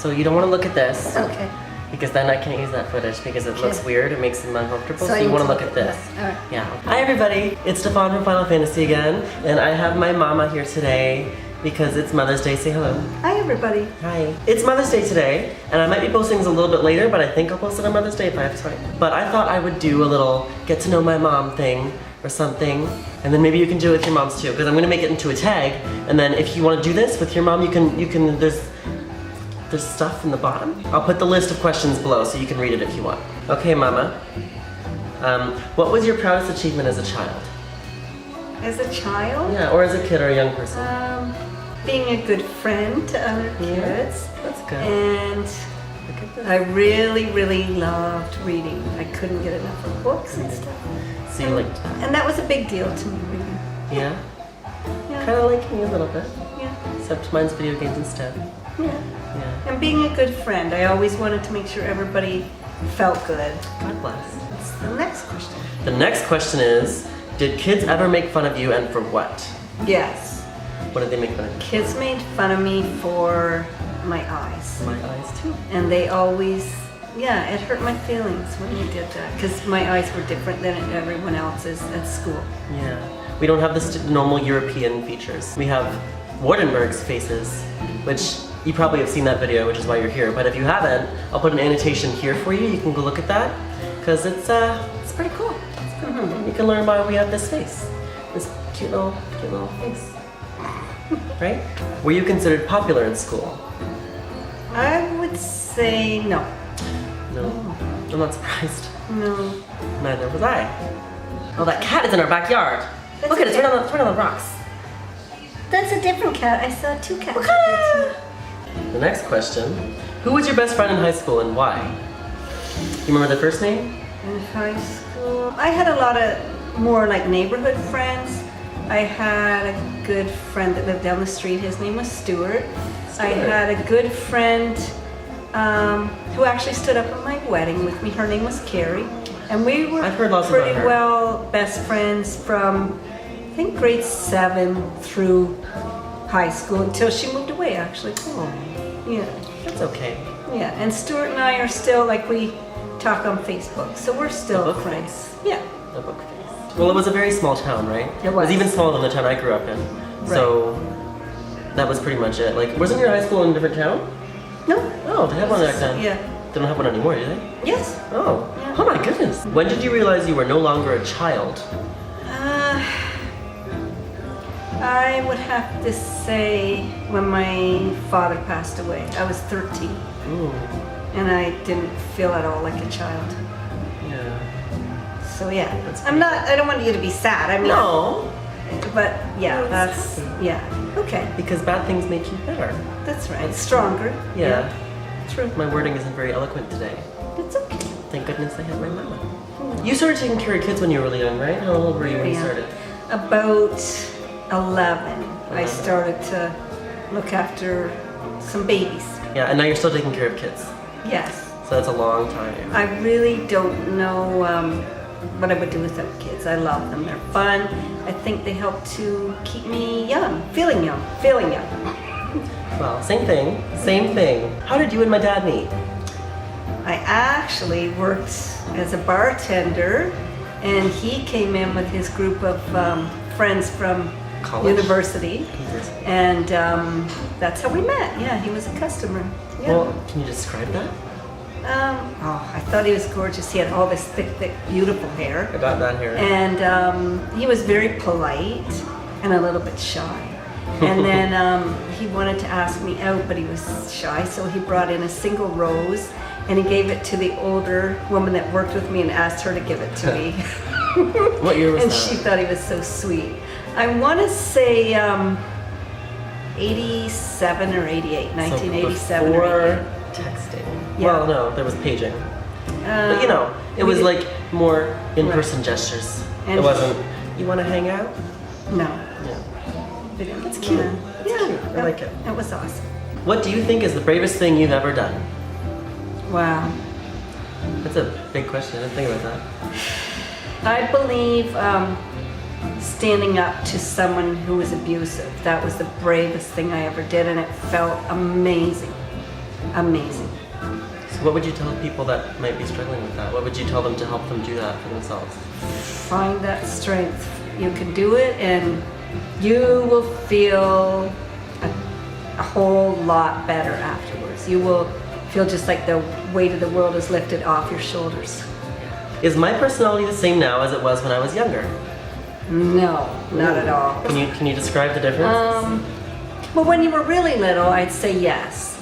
So you don't want to look at this. Okay. Because then I can't use that footage because it looks weird. It makes them uncomfortable. So you want to look at this. All right. Yeah. Hi everybody. It's Stefan from Final Fantasy again, and I have my mama here today because it's Mother's Day. Say hello. Hi everybody. Hi. It's Mother's Day today, and I might be posting this a little bit later, but I think I'll post it on Mother's Day if I have time. But I thought I would do a little get to know my mom thing or something, and then maybe you can do it with your moms too, because I'm gonna make it into a tag, and then if you want to do this with your mom, you can. There's stuff in the bottom. I'll put the list of questions below so you can read it if you want. Okay, Mama. What was your proudest achievement as a child? As a child? Yeah, or as a kid or a young person. Being a good friend to other kids. That's good. And I really, really loved reading. I couldn't get enough of books and stuff. So you liked that? And that was a big deal to me, reading. Yeah? Yeah. Kind of like me a little bit. Yeah. Except mine's video games instead. Yeah. Yeah. And being a good friend. I always wanted to make sure everybody felt good. God bless. That's the next question. The next question is, did kids ever make fun of you and for what? Yes. What did they make fun of you? Kids made fun of me for my eyes. My eyes too. And they always, it hurt my feelings when they did that. Because my eyes were different than everyone else's at school. Yeah. We don't have the normal European features. We have Wardenberg's faces, which you probably have seen that video, which is why you're here. But if you haven't, I'll put an annotation here for you. You can go look at that, because it's pretty cool. You can learn why we have this face, this cute little face. Right? Were you considered popular in school? I would say no. No. I'm not surprised. No. Neither was I. Oh, that cat is in our backyard. Look at it. It's right on the rocks. That's a different cat. I saw two cats. The next question. Who was your best friend in high school and why? You remember their first name? In high school, I had a lot of more like neighborhood friends. I had a good friend that lived down the street. His name was Stuart. I had a good friend who actually stood up at my wedding with me. Her name was Carrie. And we were pretty well best friends from, I think, grade 7 through high school until she moved away, actually. Oh. Yeah. That's okay. Yeah, and Stuart and I are still, like, we talk on Facebook, so we're still friends. Yeah. The book face. Well, it was a very small town, right? It was. Even smaller than the town I grew up in. Right. So that was pretty much it. Like, wasn't your high school in a different town? No. Oh, they had one back then. Yeah. They don't have one anymore, do they? Yes. Oh. Yeah. Oh my goodness. When did you realize you were no longer a child? I would have to say when my father passed away. I was 13. Ooh. And I didn't feel at all like a child. Yeah. So yeah, I don't want you to be sad. I mean, no. But yeah, okay. Because bad things make you better. That's right. Stronger. Yeah. True. My wording isn't very eloquent today. It's okay. Thank goodness I had my mama. You started taking care of kids when you were really young, right? How old were you when you started? About 11. I started to look after some babies. Yeah, and now you're still taking care of kids. Yes. So that's a long time. I really don't know what I would do without kids. I love them. They're fun. I think they help to keep me young, feeling young. Well, same thing. How did you and my dad meet? I actually worked as a bartender, and he came in with his group of friends from university. And that's how we met. Yeah, he was a customer. Yeah. Well, can you describe that? I thought he was gorgeous. He had all this thick, beautiful hair. I got that hair. And he was very polite and a little bit shy. And then he wanted to ask me out, but he was shy, so he brought in a single rose, and he gave it to the older woman that worked with me and asked her to give it to me. What year was and that? she thought he was so sweet. I want to say 87 or 88, 1987 so or 88. Texting. Yeah. Well, no, there was paging. But you know, it was like more in-person gestures. And it wasn't, you want to hang out? No. Yeah. That's cute. Yeah. That's cute. I like it. It was awesome. What do you think is the bravest thing you've ever done? Wow. That's a big question. I didn't think about that. I believe standing up to someone who was abusive. That was the bravest thing I ever did, and it felt amazing. amazing. So what would you tell people that might be struggling with that? What would you tell them to help them do that for themselves? Find that strength. You can do it, and you will feel a whole lot better afterwards. You will feel just like the weight of the world is lifted off your shoulders. Is my personality the same now as it was when I was younger? No, not at all. Can you describe the difference? Well, when you were really little, I'd say yes.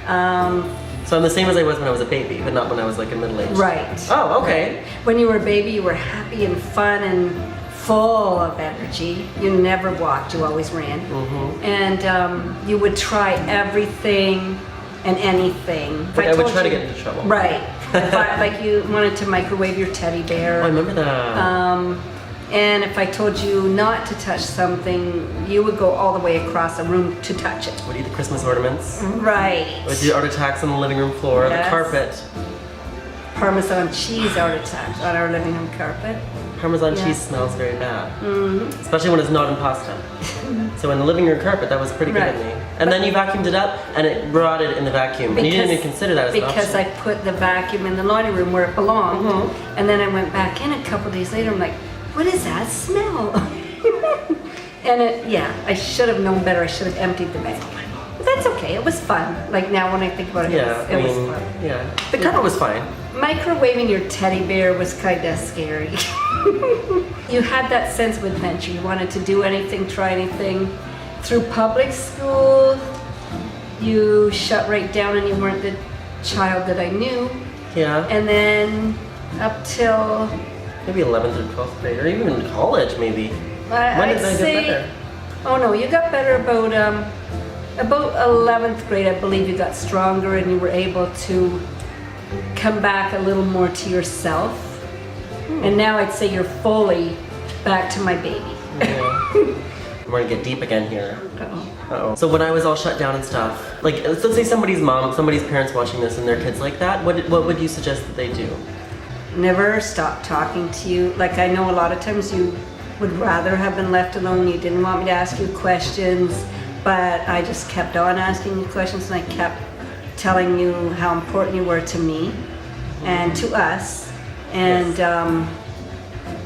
So I'm the same as I was when I was a baby, but not when I was like in middle age. Right. Oh, okay. Right. When you were a baby, you were happy and fun and full of energy. You never walked, you always ran. Mm-hmm. And you would try everything and anything. Like I would try to get into trouble. Right. Like you wanted to microwave your teddy bear. Oh, I remember that. And if I told you not to touch something, you would go all the way across the room to touch it. Would eat the Christmas ornaments. Right. Would do art attacks on the living room floor, Yes. the carpet. Parmesan cheese art attack on our living room carpet. Parmesan Yeah. cheese smells very bad. Mm-hmm. Especially when it's not in pasta. So in the living room carpet, that was pretty good Right. of me. And then you vacuumed it up and it rotted in the vacuum. And you didn't even consider that as an Because option. I put the vacuum in the laundry room where it belonged. Mhm. And then I went back in a couple days later, I'm like, what is that smell? And I should have known better. I should have emptied the bag. But that's okay, it was fun. Like now when I think about it, Yeah, it was fun. yeah. The carpet was fine. Microwaving your teddy bear was kind of scary. You had that sense of adventure. You wanted to do anything, try anything. Through public school, you shut right down and you weren't the child that I knew. Yeah. And then up till Maybe 11th or 12th grade, or even in college, maybe. When I'd did I say, get better? oh no, you got better about 11th grade. I believe you got stronger and you were able to come back a little more to yourself. And now I'd say you're fully back to my baby. Yeah. We're gonna get deep again here. Uh-oh. Uh-oh. So when I was all shut down and stuff, like let's say somebody's mom, somebody's parents watching this and their kids like that, what would you suggest that they do? Never stop talking to you. Like I know a lot of times you would rather have been left alone. You didn't want me to ask you questions, but I just kept on asking you questions and I kept telling you how important you were to me and to us. And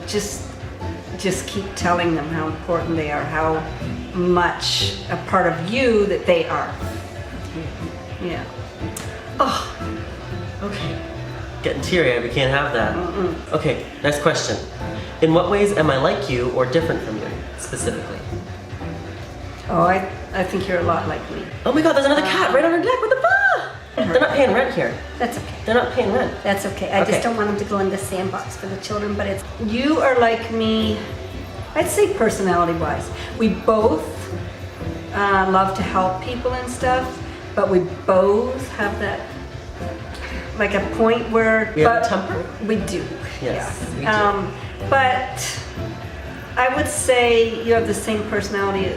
just keep telling them how important they are, how much a part of you that they are. Yeah. Oh, okay. Getting teary-eyed, we can't have that. Okay, next question. In what ways am I like you or different from you, specifically? Oh, I think you're a lot like me. Oh my god, there's another cat right on her neck with a paw! They're not paying rent here. That's okay. They're not paying rent. That's okay. I Okay. just don't want them to go in the sandbox for the children, but you are like me, I'd say personality-wise. We both love to help people and stuff, but we both have that, like a point where... We have a temper? We do. Yes, yeah. we do. But I would say you have the same personality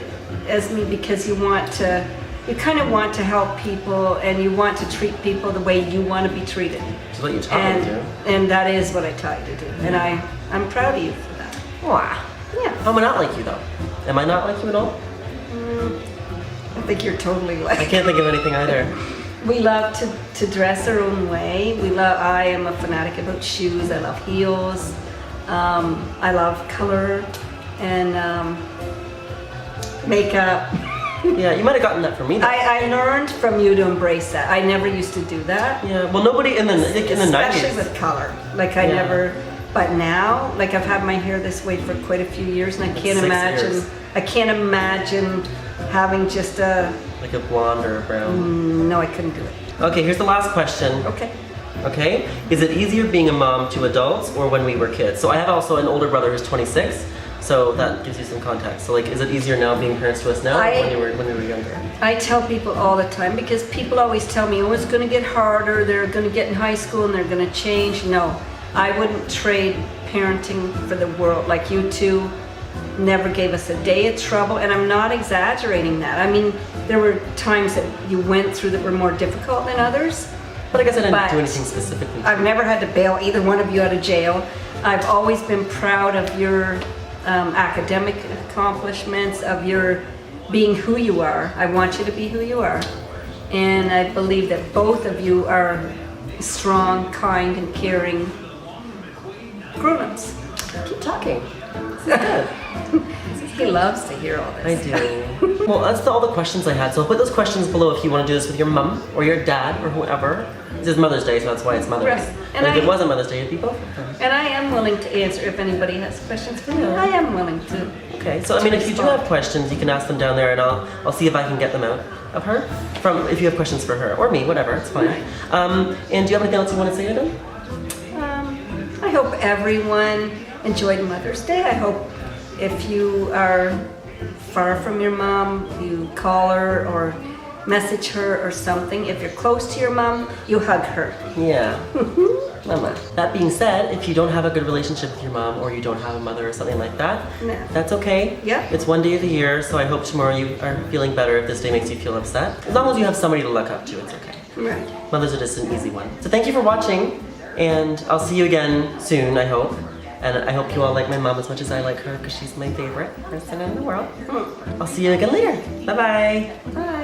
as me because you kind of want to help people and you want to treat people the way you want to be treated. Which is what you taught me to do. And that is what I taught you to do. And I'm proud of you for that. Wow. Yeah. How am I not like you though? Am I not like you at all? I think you're totally I like. can't think of anything either. We love to dress our own way. I am a fanatic about shoes. I love heels. I love color and makeup. Yeah, you might have gotten that from me though. I learned from you to embrace that. I never used to do that. Yeah, well nobody in the 90s. Especially with color. Like I Yeah. never, but now, like I've had my hair this way for quite a few years and I can't 6 imagine, years. I can't imagine having just Like a blonde or a brown. no, I couldn't do it. Okay, here's the last question. Okay. Okay? Is it easier being a mom to adults or when we were kids? So I have also an older brother who's 26, so that gives you some context. So like, is it easier now being parents to us now or when we were younger? I tell people all the time because people always tell me, oh, it's going to get harder, they're going to get in high school and they're going to change. No, I wouldn't trade parenting for the world. Like you two never gave us a day of trouble, and I'm not exaggerating that. I mean, there were times that you went through that were more difficult than others. But I guess I didn't But do anything specifically. I've never had to bail either one of you out of jail. I've always been proud of your academic accomplishments, of your being who you are. I want you to be who you are. And I believe that both of you are strong, kind, and caring grown-ups. Keep talking. This is good. He loves to hear all I this. do. Well, that's all the questions I had. So I'll put those questions below if you want to do this with your mom or your dad or whoever. This is Mother's Day, so that's why it's Mother's. Right. And if And it wasn't Mother's Day, it'd be both of them. And I am willing to answer if anybody has questions for me. I am willing to. Okay, so I mean, if you do have questions, you can ask them down there, and I'll see if I can get them out of her. From if you have questions for her or me, whatever, it's fine. Right. And do you have anything else you want to say to them? I hope everyone enjoyed Mother's Day. I hope if you are far from your mom, you call her or message her or something. If you're close to your mom, you hug her. Yeah. Mama. That being said, if you don't have a good relationship with your mom or you don't have a mother or something like that, No. that's okay. Yeah. It's one day of the year, so I hope tomorrow you are feeling better if this day makes you feel upset. As long as you have somebody to look up to, it's okay. Right. Mother's are just an easy one. So thank you for watching, and I'll see you again soon, I hope. And I hope you all like my mom as much as I like her, because she's my favorite person in the world. I'll see you again later. Bye-bye. Bye.